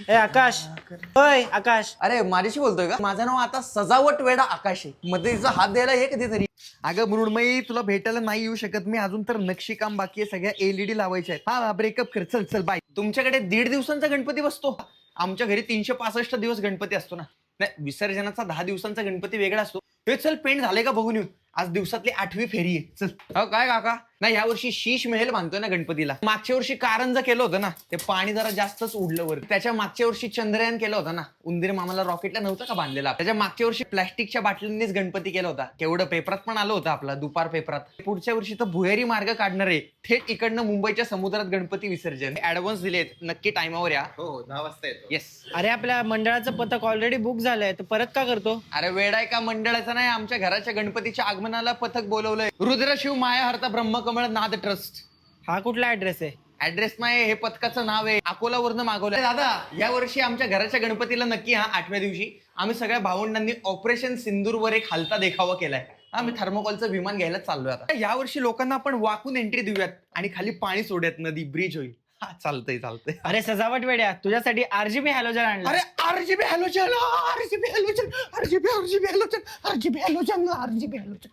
ए आकाश, होय आकाश. अरे माझ्याशी बोलतोय का? माझं नाव आता सजावट वेडा आकाश आहे. मध्ये तिचा हात द्यायला ये कधीतरी. अगं मृण्मयी, तुला भेटायला नाही येऊ शकत मी. अजून तर नक्षीकाम बाकी आहे, सगळ्या LED लावायच्या आहेत. हा ब्रेकअप कर, चल चल बाय. तुमच्याकडे 1.5 दिवसांचा गणपती बसतो, आमच्या घरी 365 दिवस गणपती असतो ना. नाही, विसर्जनाचा 10 दिवसांचा गणपती वेगळा असतो. हे चल, पेंट झाले का बघून येऊ. आज दिवसातली 8वी फेरी आहे. चल. हो काय काका? नाही, या वर्षी शीश महल बांधतोय ना गणपतीला. मागच्या वर्षी कारंज केलं होतं ना, ते पाणी जरा जास्तच उडलं वर. त्याच्या मागच्या वर्षी चंद्रयान केलं होतं ना, उंदीर मामाला रॉकेटला नव्हतं का बांधलेला. त्याच्या मागच्या वर्षी प्लॅस्टिकच्या बाटलींनीच गणपती केला होता. केवढं पेपरात पण आलं होतं आपला दुपार पेपरात. पुढच्या वर्षी तर भुयारी मार्ग काढणार आहे, थेट इकडनं मुंबईच्या समुद्रात गणपती विसर्जन. ऍडव्हान्स दिलेत, नक्की टाइमावर या. हो 10 वाजता येतो. येस. अरे आपल्या मंडळाचं पथक ऑलरेडी बुक झालंय, तर परत का करतो? अरे वेडा एका मंडळाचा नाही, आमच्या घराच्या गणपतीच्या आगमनाला पथक बोलवलंय. रुद्रशिव मायाहर्ता ब्रह्मकमळ नाद ट्रस्ट. हा कुठला ऍड्रेस आहे? ऍड्रेस नाही, हे पथकाचं नाव आहे. अकोलावरनं मागवलं. दादा, या वर्षी आमच्या घराच्या गणपतीला नक्की हा 8व्या दिवशी आम्ही सगळ्या भावंडांनी ऑपरेशन सिंदूरवर एक हलता देखावा केलाय. आम्ही थर्मोकॉलचं विमान घ्यायला चाललोय आता. या वर्षी लोकांना आपण वाकून एंट्री देऊयात आणि खाली पाणी सोडूयात, नदी ब्रिज होईल. हा चालतंय चालतंय. अरे सजावट वेड्या, तुझ्यासाठी RGB हॅलोजन आणलं. अरे RGB halogen, RGB halogen, RGB halogen, RGB halogen, RGB halogen.